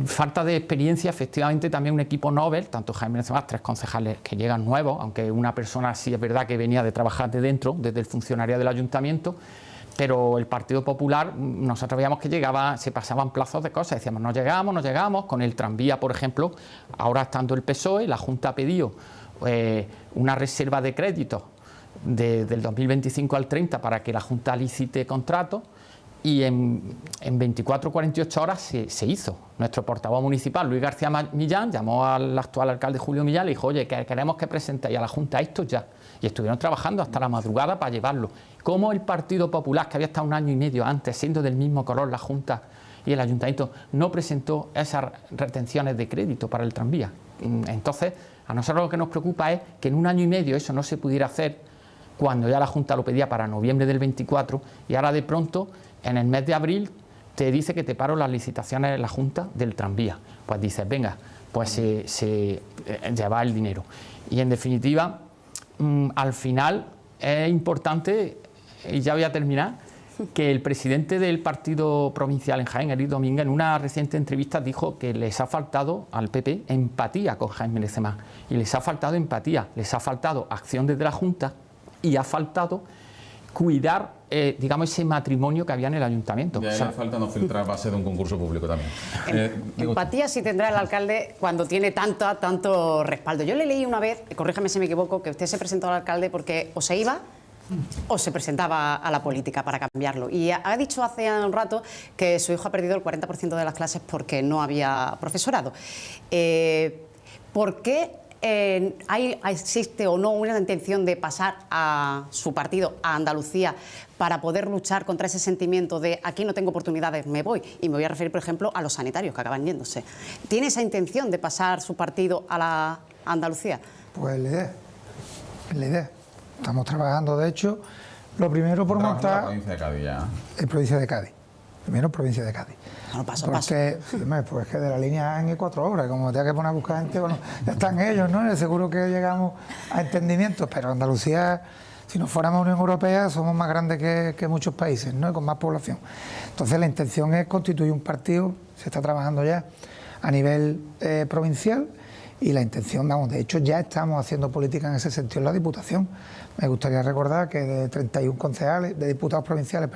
falta de experiencia, efectivamente, también un equipo Nobel, tanto Jaime Menéndez Más, 3 concejales que llegan nuevos, aunque una persona sí es verdad que venía de trabajar de dentro, desde el funcionario del ayuntamiento, pero el Partido Popular, nosotros veíamos que llegaba, se pasaban plazos de cosas, decíamos no llegamos, con el tranvía, por ejemplo, ahora estando el PSOE, la Junta ha pedido una reserva de créditos del 2025 al 30 para que la Junta licite contratos, y en 24 o 48 horas se hizo. Nuestro portavoz municipal, Luis García Millán, llamó al actual alcalde Julio Millán y le dijo, oye, que queremos que presentéis a la Junta esto ya. Y estuvieron trabajando hasta la madrugada para llevarlo. ¿Cómo el Partido Popular, que había estado 1 año y medio antes, siendo del mismo color la Junta y el Ayuntamiento, no presentó esas retenciones de crédito para el tranvía? Entonces, a nosotros lo que nos preocupa es que en 1 año y medio eso no se pudiera hacer, cuando ya la Junta lo pedía para noviembre del 24, y ahora de pronto, en el mes de abril, te dice que te paro las licitaciones en la Junta del tranvía. Pues dices, venga, pues se lleva el dinero. Y en definitiva, al final es importante, y ya voy a terminar, que el presidente del partido provincial en Jaén, Eric Domínguez, en una reciente entrevista dijo que les ha faltado al PP empatía con Jaime Menéndez Más. Y les ha faltado empatía, les ha faltado acción desde la Junta y ha faltado cuidar, digamos, ese matrimonio que había en el ayuntamiento. Ya falta no filtrar base de un concurso público también. Empatía sí tendrá el alcalde cuando tiene tanto respaldo. Yo le leí una vez, corríjame si me equivoco, que usted se presentó al alcalde porque o se iba o se presentaba a la política para cambiarlo. Y ha dicho hace un rato que su hijo ha perdido el 40% de las clases porque no había profesorado. ¿Por qué existe o no una intención de pasar a su partido, a Andalucía, para poder luchar contra ese sentimiento de aquí no tengo oportunidades, me voy? Y me voy a referir, por ejemplo, a los sanitarios que acaban yéndose. ¿Tiene esa intención de pasar su partido a Andalucía? Pues la idea. Estamos trabajando, de hecho, lo primero por montar... En provincia de Cádiz ya. En provincia de Cádiz. Primero provincia de Cádiz. Bueno, paso. Porque pues que de la línea en 4 horas, como tenga que poner a buscar gente, bueno, ya están ellos, ¿no? Seguro que llegamos a entendimientos, pero Andalucía, si no fuéramos Unión Europea, somos más grandes que muchos países, ¿no? Y con más población. Entonces la intención es constituir un partido, se está trabajando ya a nivel provincial, y la intención, vamos, de hecho ya estamos haciendo política en ese sentido en la Diputación. Me gustaría recordar que de 31 concejales, de diputados provinciales,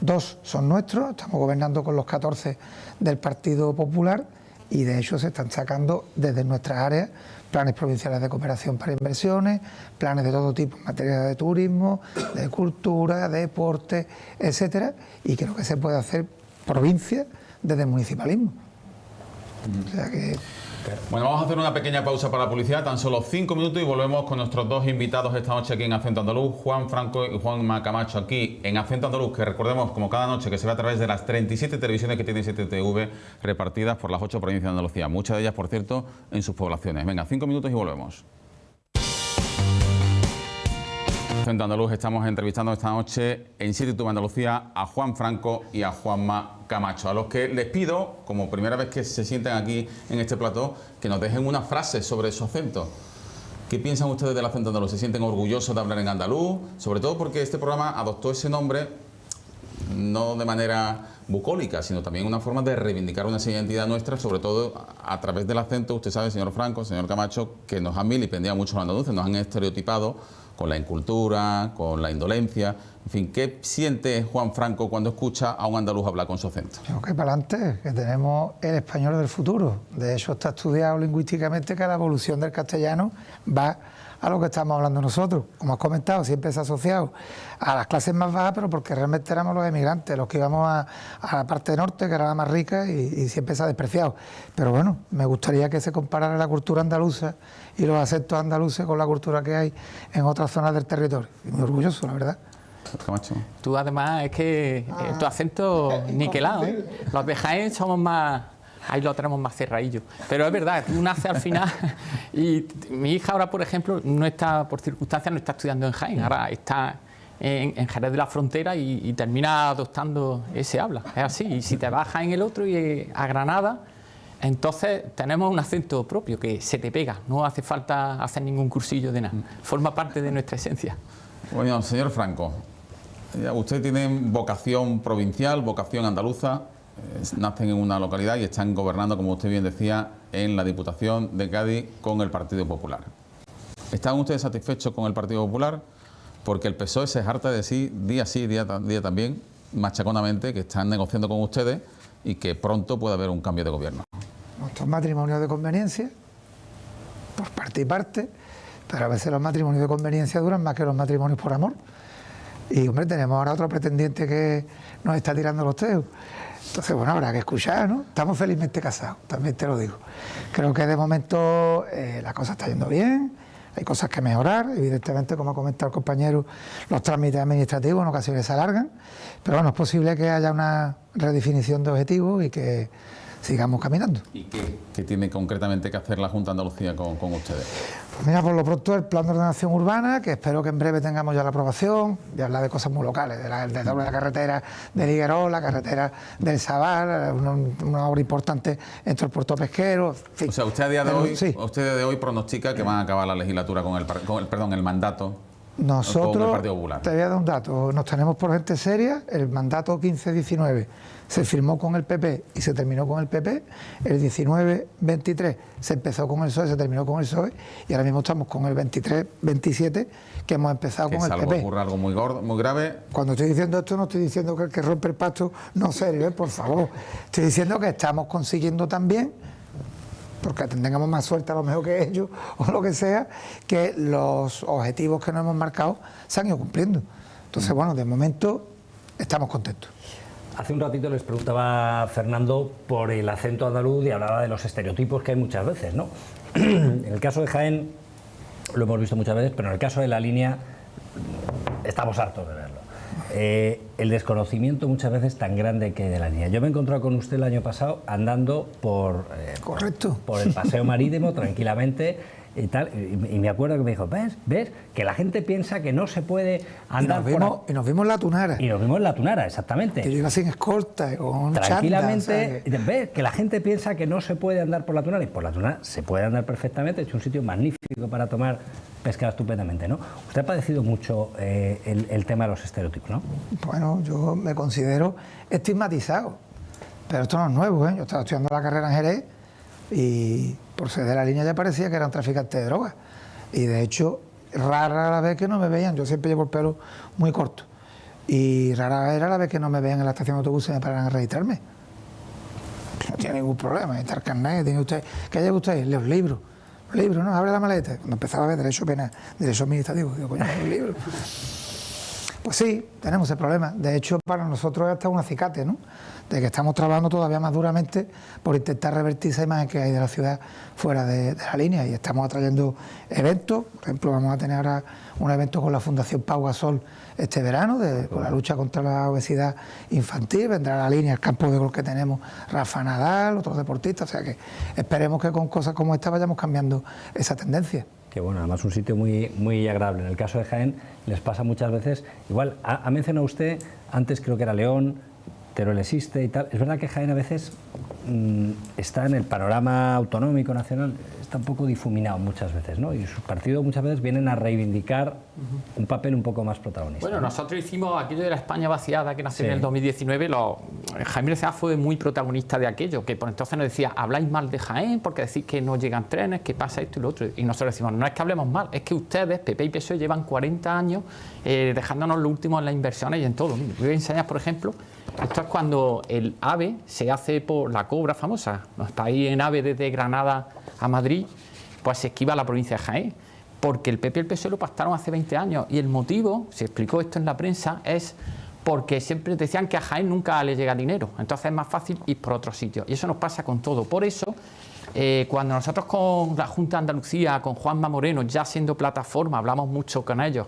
2 son nuestros, estamos gobernando con los 14 del Partido Popular, y de hecho se están sacando desde nuestras áreas planes provinciales de cooperación para inversiones, planes de todo tipo en materia de turismo, de cultura, de deporte, etcétera, y creo que se puede hacer provincia desde el municipalismo. O sea que... Bueno, vamos a hacer una pequeña pausa para la publicidad, tan solo 5 minutos, y volvemos con nuestros 2 invitados esta noche aquí en Acento Andaluz, Juan Franco y Juanma Camacho, aquí en Acento Andaluz, que recordemos, como cada noche, que se ve a través de las 37 televisiones que tiene 7TV repartidas por las 8 provincias de Andalucía, muchas de ellas, por cierto, en sus poblaciones. Venga, 5 minutos y volvemos. Acento Andaluz, estamos entrevistando esta noche en 7TV Andalucía a Juan Franco y a Juanma Camacho, a los que les pido, como primera vez que se sienten aquí en este plató, que nos dejen una frase sobre su acento. ¿Qué piensan ustedes del acento andaluz? ¿Se sienten orgullosos de hablar en andaluz? Sobre todo porque este programa adoptó ese nombre no de manera bucólica, sino también una forma de reivindicar una identidad nuestra, sobre todo a través del acento. Usted sabe, señor Franco, señor Camacho, que nos han vilipendiado mucho los andaluces, nos han estereotipado con la incultura, con la indolencia. En fin, ¿qué siente Juan Franco cuando escucha a un andaluz hablar con su acento? Creo que para adelante, que tenemos el español del futuro. De hecho, está estudiado lingüísticamente que la evolución del castellano va a lo que estamos hablando nosotros. Como has comentado, siempre se ha asociado a las clases más bajas, pero porque realmente éramos los emigrantes, los que íbamos a la parte norte, que era la más rica, y siempre se ha despreciado. Pero bueno, me gustaría que se comparara la cultura andaluza y los acentos andaluces con la cultura que hay en otras zonas del territorio. Muy orgulloso, la verdad. Camacho. Tú además es que tu acento niquelado, ¿eh? Los de Jaén somos más... Ahí lo tenemos más cerradillo. Pero es verdad, tú naces al final y mi hija ahora, por ejemplo, no está, por circunstancias, no está estudiando en Jaén, ahora está en Jerez de la Frontera y termina adoptando ese habla. Es así, y si te bajas en el otro y a Granada, entonces tenemos un acento propio que se te pega, no hace falta hacer ningún cursillo de nada, forma parte de nuestra esencia. Bueno, señor Franco, usted tiene vocación provincial, vocación andaluza, nacen en una localidad y están gobernando, como usted bien decía, en la Diputación de Cádiz con el Partido Popular. ¿Están ustedes satisfechos con el Partido Popular? Porque el PSOE se harta de sí, día también, machaconamente, que están negociando con ustedes y que pronto puede haber un cambio de gobierno. Nuestros matrimonios de conveniencia, por parte y parte, pero a veces los matrimonios de conveniencia duran más que los matrimonios por amor. Y, hombre, tenemos ahora otro pretendiente que nos está tirando los teos. Entonces, bueno, habrá que escuchar, ¿no? Estamos felizmente casados, también te lo digo. Creo que de momento la cosa está yendo bien, hay cosas que mejorar, evidentemente, como ha comentado el compañero, los trámites administrativos en ocasiones se alargan, pero bueno, es posible que haya una redefinición de objetivos y que sigamos caminando. ¿Y qué tiene concretamente que hacer la Junta de Andalucía con ustedes? Pues mira, por lo pronto el plan de ordenación urbana, que espero que en breve tengamos ya la aprobación, y hablar de cosas muy locales, de doble la carretera de Ligueró, la carretera del Sabar, una obra importante entre el puerto pesquero, en fin. O sea, usted a día de hoy, sí. Pronostica que van a acabar la legislatura con el mandato. Nosotros, con el Partido Popular. Te voy a dar un dato, nos tenemos por gente seria, el mandato 15-19 se firmó con el PP y se terminó con el PP, el 19-23 se empezó con el PSOE, se terminó con el PSOE y ahora mismo estamos con el 23-27 que hemos empezado con el PP. Que ocurra algo muy gordo, muy grave. Cuando estoy diciendo esto no estoy diciendo que el que rompe el pacto no serio, por favor. Estoy diciendo que estamos consiguiendo también, porque tengamos más suerte a lo mejor que ellos o lo que sea, que los objetivos que nos hemos marcado se han ido cumpliendo. Entonces, bueno, de momento estamos contentos. Hace un ratito les preguntaba Fernando por el acento andaluz y hablaba de los estereotipos que hay muchas veces, ¿no? En el caso de Jaén lo hemos visto muchas veces, pero en el caso de La Línea estamos hartos de verlo. El desconocimiento muchas veces tan grande que hay de La Línea. Yo me he encontrado con usted el año pasado andando por el paseo marítimo tranquilamente y tal, y me acuerdo que me dijo, ¿ves? Que la gente piensa que no se puede andar y nos vimos en la Tunara. Y nos vimos en la Tunara, exactamente. Que yo iba sin escolta, con tranquilamente, chanda, ¿ves? Que la gente piensa que no se puede andar por la Tunara, y por la Tunara se puede andar perfectamente, es un sitio magnífico para tomar pescado estupendamente, ¿no? Usted ha padecido mucho el tema de los estereotipos, ¿no? Bueno, yo me considero estigmatizado, pero esto no es nuevo, ¿eh? Yo estaba estudiando la carrera en Jerez y por ser de La Línea ya parecía que era un traficante de drogas. Y de hecho, rara la vez que no me veían, yo siempre llevo el pelo muy corto, y rara era la vez que no me veían en la estación de autobús y me pararan a registrarme. No tiene ningún problema, está el carnet, tiene usted, ¿qué lleva usted? Los libros, ¿no? Abre la maleta. Cuando empezaba a ver derecho penal, derecho administrativo, digo, coño, los libros. Pues sí, tenemos ese problema. De hecho, para nosotros es hasta un acicate, ¿no? De que estamos trabajando todavía más duramente por intentar revertir esa imagen que hay de la ciudad fuera de La Línea, y estamos atrayendo eventos. Por ejemplo, vamos a tener ahora un evento con la Fundación Pau Gasol este verano, con la lucha contra la obesidad infantil. Vendrá a La Línea, el campo de gol que tenemos, Rafa Nadal, otros deportistas. O sea que esperemos que con cosas como esta vayamos cambiando esa tendencia. Que bueno, además un sitio muy, muy agradable. En el caso de Jaén les pasa muchas veces, igual ha mencionado usted, antes creo que era León, Teruel existe y tal. Es verdad que Jaén a veces está en el panorama autonómico nacional, está un poco difuminado muchas veces, ¿no? Y sus partidos muchas veces vienen a reivindicar un papel un poco más protagonista. Bueno, ¿no? nosotros hicimos aquello de la España vaciada que nació Sí. en el 2019. Jaime Lecea fue muy protagonista de aquello, que por entonces nos decía, habláis mal de Jaén porque decís que no llegan trenes, que pasa esto y lo otro. Y nosotros decimos, no es que hablemos mal, es que ustedes, PP y PSOE, llevan 40 años dejándonos lo último en las inversiones y en todo. Mira, voy a enseñar, por ejemplo, esto es cuando el AVE se hace por la Cobra famosa, nos está ahí en AVE desde Granada a Madrid, pues se esquiva a la provincia de Jaén, porque el PP y el PSOE lo pactaron hace 20 años, y el motivo, se explicó esto en la prensa, es porque siempre decían que a Jaén nunca le llega dinero, entonces es más fácil ir por otros sitios, y eso nos pasa con todo. Por eso, cuando nosotros con la Junta de Andalucía, con Juanma Moreno, ya siendo plataforma, hablamos mucho con ellos,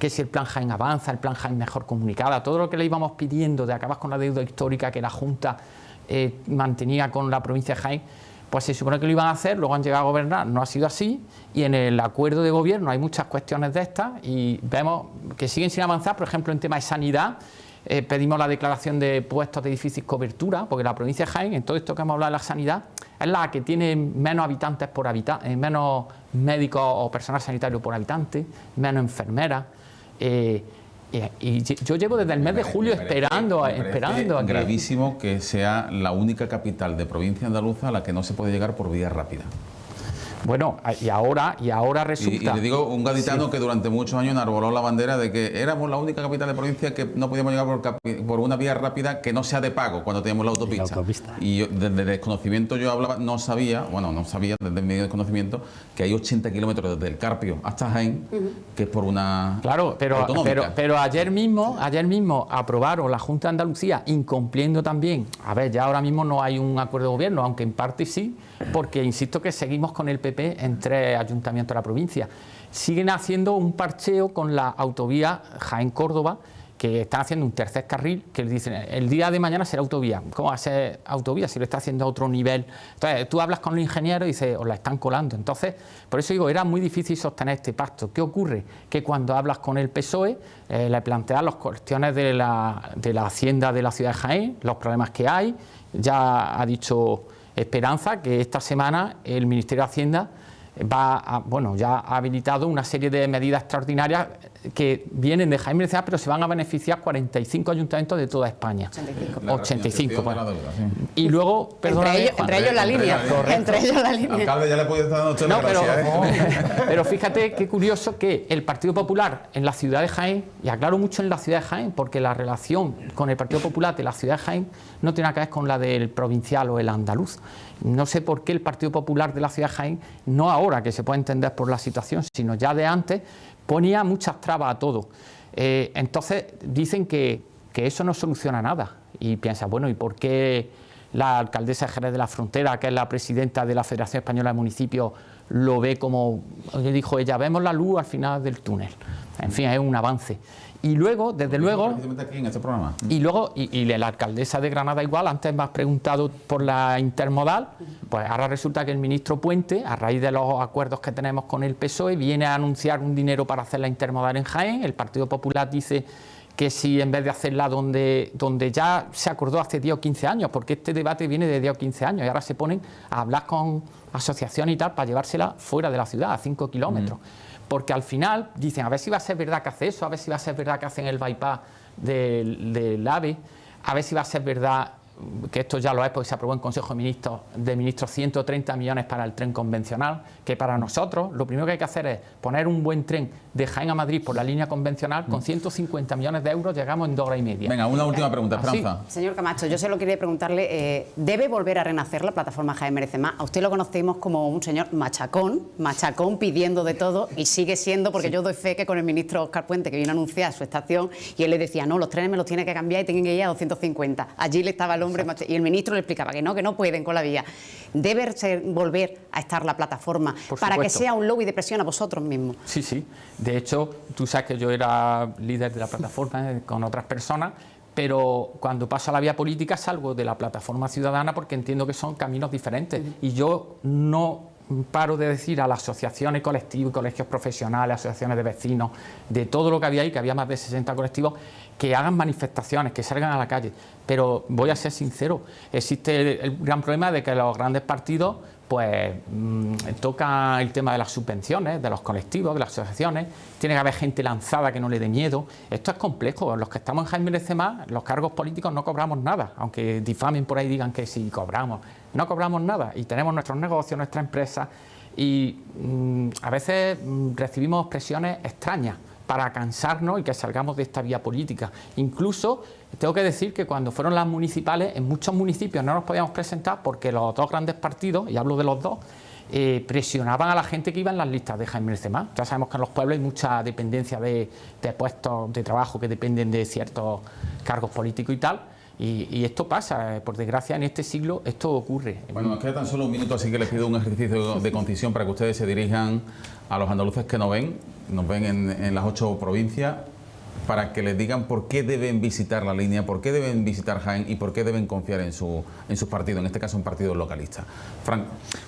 que si el plan Jaén avanza, el plan Jaén mejor comunicada, todo lo que le íbamos pidiendo de acabar con la deuda histórica que la Junta mantenía con la provincia de Jaén, pues se supone que lo iban a hacer, luego han llegado a gobernar, no ha sido así, y en el acuerdo de gobierno hay muchas cuestiones de estas y vemos que siguen sin avanzar. Por ejemplo, en tema de sanidad, pedimos la declaración de puestos de difícil cobertura, porque la provincia de Jaén, en todo esto que hemos hablado de la sanidad, es la que tiene menos habitantes por habitante, menos médicos o personal sanitario por habitante, menos enfermeras. Y yo llevo desde el mes de julio esperando a que... gravísimo que sea la única capital de provincia andaluza a la que no se puede llegar por vía rápida. Bueno, y ahora resulta... Y le digo, un gaditano que durante muchos años enarboló la bandera de que éramos la única capital de provincia que no podíamos llegar por una vía rápida que no sea de pago cuando teníamos la autopista. Y yo, desde desconocimiento yo hablaba, no sabía desde mi desconocimiento que hay 80 kilómetros desde el Carpio hasta Jaén, que es por una... Claro, pero ayer mismo aprobaron la Junta de Andalucía, incumpliendo también, a ver, ya ahora mismo no hay un acuerdo de gobierno, aunque en parte sí, porque insisto que seguimos con el PP en 3 ayuntamientos de la provincia. Siguen haciendo un parcheo con la autovía Jaén-Córdoba, que están haciendo un tercer carril, que dicen el día de mañana será autovía. ¿Cómo va a ser autovía si lo está haciendo a otro nivel? Entonces tú hablas con los ingenieros y dices, os la están colando. Entonces, por eso digo, era muy difícil sostener este pacto. ¿Qué ocurre? Que cuando hablas con el PSOE, le planteas las cuestiones de la hacienda de la ciudad de Jaén, los problemas que hay. Ya ha dicho Esperanza que esta semana el Ministerio de Hacienda ya ha habilitado una serie de medidas extraordinarias que vienen de Jaén, pero se van a beneficiar 45 ayuntamientos de toda España. 85. Bueno. Y luego, perdona, entre ellos la línea. Entre ellos la línea. Alcalde, ya le puede estar dando no, pero fíjate qué curioso que el Partido Popular en la ciudad de Jaén, y aclaro mucho en la ciudad de Jaén, porque la relación con el Partido Popular de la ciudad de Jaén no tiene nada que ver con la del provincial o el andaluz. No sé por qué el Partido Popular de la ciudad de Jaén, no ahora que se puede entender por la situación, sino ya de antes, ponía muchas trabas a todo. Entonces dicen que eso no soluciona nada. Y piensa, bueno, ¿y por qué la alcaldesa de Jerez de la Frontera, que es la presidenta de la Federación Española de Municipios, lo ve como, dijo ella, vemos la luz al final del túnel? En fin, es un avance. Y luego, desde luego, aquí en este programa. y luego, y la alcaldesa de Granada igual, antes me has preguntado por la intermodal, pues ahora resulta que el ministro Puente, a raíz de los acuerdos que tenemos con el PSOE, viene a anunciar un dinero para hacer la intermodal en Jaén. El Partido Popular dice que si en vez de hacerla donde ya se acordó hace 10 o 15 años, porque este debate viene de 10 o 15 años, y ahora se ponen a hablar con asociaciones y tal para llevársela fuera de la ciudad, a 5 kilómetros. Porque al final dicen, a ver si va a ser verdad que hace eso, a ver si va a ser verdad que hacen el bypass del AVE, a ver si va a ser verdad que esto ya lo es porque se aprobó en Consejo de Ministros 130 millones para el tren convencional, que para nosotros lo primero que hay que hacer es poner un buen tren de Jaén a Madrid por la línea convencional, con 150 millones de euros llegamos en 2 horas y media. Venga, una última pregunta, Esperanza. Señor Camacho, yo solo quería preguntarle, ¿debe volver a renacer la plataforma Jaén Merece Más? A usted lo conocemos como un señor machacón pidiendo de todo, y sigue siendo, porque yo doy fe que con el ministro Óscar Puente, que vino a anunciar su estación, y él le decía, no, los trenes me los tiene que cambiar y tienen que ir a 250. Allí le estaba el hombre y el ministro le explicaba que no pueden con la vía. ¿Debe volver a estar la plataforma para que sea un lobby de presión a vosotros mismos? Sí, sí. De hecho, tú sabes que yo era líder de la plataforma con otras personas, pero cuando paso a la vía política salgo de la plataforma ciudadana porque entiendo que son caminos diferentes. Y yo no paro de decir a las asociaciones, colectivos, colegios profesionales, asociaciones de vecinos, de todo lo que había ahí, que había más de 60 colectivos, que hagan manifestaciones, que salgan a la calle. Pero voy a ser sincero, existe el gran problema de que los grandes partidos pues tocan el tema de las subvenciones, de los colectivos, de las asociaciones. Tiene que haber gente lanzada que no le dé miedo. Esto es complejo. Los que estamos en Jaén Merece Más, los cargos políticos no cobramos nada, aunque difamen por ahí, digan que sí cobramos. No cobramos nada y tenemos nuestros negocios, nuestra empresa, y a veces recibimos presiones extrañas para cansarnos y que salgamos de esta vía política. Incluso tengo que decir que cuando fueron las municipales, en muchos municipios no nos podíamos presentar porque los dos grandes partidos, y hablo de los dos, presionaban a la gente que iba en las listas de Jaén Merece Más. Ya sabemos que en los pueblos hay mucha dependencia de puestos de trabajo que dependen de ciertos cargos políticos y tal, Y esto pasa, por desgracia en este siglo esto ocurre. Bueno, nos queda tan solo un minuto, así que les pido un ejercicio de concisión para que ustedes se dirijan a los andaluces que nos ven en las 8 provincias, para que les digan por qué deben visitar La Línea, por qué deben visitar Jaén y por qué deben confiar en sus partidos, en este caso en partidos localistas. Frank.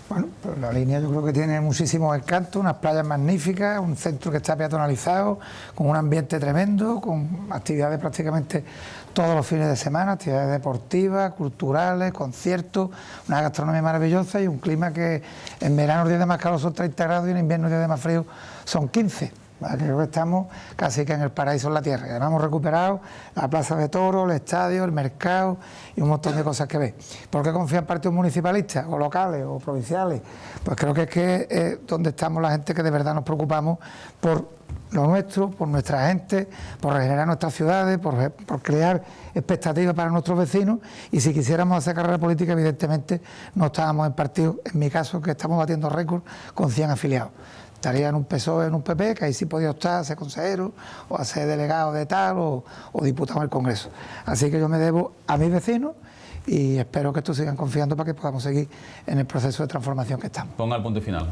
Bueno, pues La Línea yo creo que tiene muchísimos encantos, unas playas magníficas, un centro que está peatonalizado, con un ambiente tremendo, con actividades prácticamente todos los fines de semana, actividades deportivas, culturales, conciertos, una gastronomía maravillosa y un clima que en verano los días de más calor son 30 grados y en invierno los días de más frío son 15. Creo que estamos casi que en el paraíso en la tierra. Además hemos recuperado la plaza de toros, el estadio, el mercado y un montón de cosas que ver. ¿Por qué confía en partidos municipalistas o locales o provinciales? Pues creo que es donde estamos la gente que de verdad nos preocupamos por lo nuestro, por nuestra gente, por regenerar nuestras ciudades, por crear expectativas para nuestros vecinos, y si quisiéramos hacer carrera política, evidentemente no estábamos en partidos, en mi caso, que estamos batiendo récord con 100 afiliados. Estaría en un PSOE, en un PP, que ahí sí podía optar a ser consejero o a ser delegado de tal o diputado en el Congreso. Así que yo me debo a mis vecinos y espero que estos sigan confiando para que podamos seguir en el proceso de transformación que estamos. Ponga el punto final.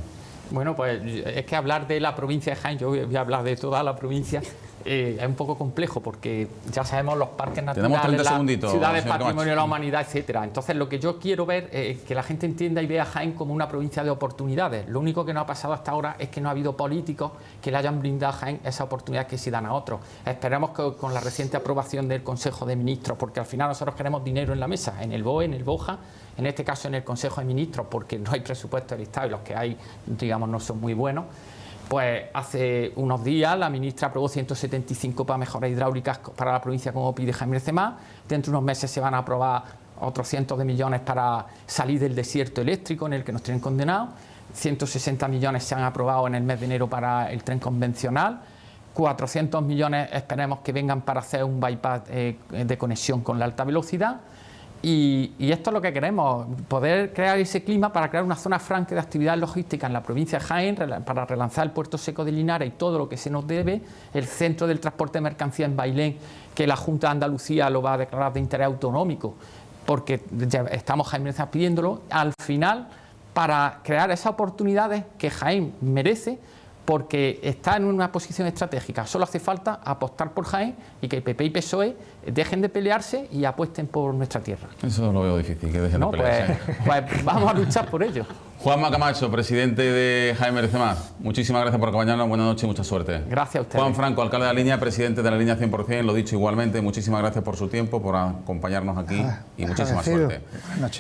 Bueno, pues es que hablar de la provincia de Jaén, yo voy a hablar de toda la provincia, es un poco complejo porque ya sabemos los parques naturales, las ciudades patrimonio de la humanidad, etcétera. Entonces, lo que yo quiero ver es que la gente entienda y vea a Jaén como una provincia de oportunidades. Lo único que no ha pasado hasta ahora es que no ha habido políticos que le hayan brindado a Jaén esa oportunidad que se dan a otros. Esperamos que con la reciente aprobación del Consejo de Ministros, porque al final nosotros queremos dinero en la mesa, en el BOE, en el BOJA, en este caso en el Consejo de Ministros, porque no hay presupuesto del Estado y los que hay, digamos, no son muy buenos. Pues hace unos días la ministra aprobó 175 para mejoras hidráulicas para la provincia, como pide Jaime Benzema. Dentro de unos meses se van a aprobar otros cientos de millones para salir del desierto eléctrico en el que nos tienen condenados. 160 millones se han aprobado en el mes de enero para el tren convencional. 400 millones esperemos que vengan para hacer un bypass de conexión con la alta velocidad. Y esto es lo que queremos, poder crear ese clima para crear una zona franca de actividad logística en la provincia de Jaén, para relanzar el puerto seco de Linares y todo lo que se nos debe, el centro del transporte de mercancía en Bailén, que la Junta de Andalucía lo va a declarar de interés autonómico, porque ya estamos Jaén pidiéndolo, al final, para crear esas oportunidades que Jaén merece, porque está en una posición estratégica. Solo hace falta apostar por Jaén y que el PP y PSOE dejen de pelearse y apuesten por nuestra tierra. Eso lo veo difícil, que dejen de pelearse. Pues vamos a luchar por ello. Juanma Camacho, presidente de Jaén Merece Más. Muchísimas gracias por acompañarnos, buenas noches y mucha suerte. Gracias a ustedes. Juan Franco, alcalde de La Línea, presidente de La Línea 100%, lo dicho igualmente, muchísimas gracias por su tiempo, por acompañarnos aquí y muchísima suerte.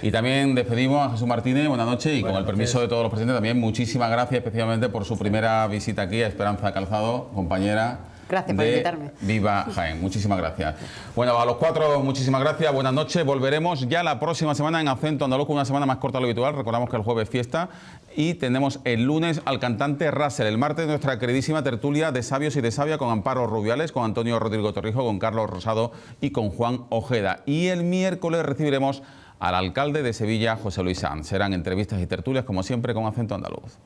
Y también despedimos a Jesús Martínez, buenas noches, y con el permiso de todos los presidentes también, muchísimas gracias especialmente por su primera visita aquí a Esperanza Calzado, compañera. Gracias por invitarme. Viva Jaén, muchísimas gracias. Bueno, a los cuatro, muchísimas gracias, buenas noches. Volveremos ya la próxima semana en Acento Andaluz, con una semana más corta de lo habitual. Recordamos que el jueves fiesta y tenemos el lunes al cantante Russell. El martes nuestra queridísima tertulia de sabios y de sabia con Amparo Rubiales, con Antonio Rodrigo Torrijos, con Carlos Rosado y con Juan Ojeda. Y el miércoles recibiremos al alcalde de Sevilla, José Luis Sanz. Serán entrevistas y tertulias, como siempre, con Acento Andaluz.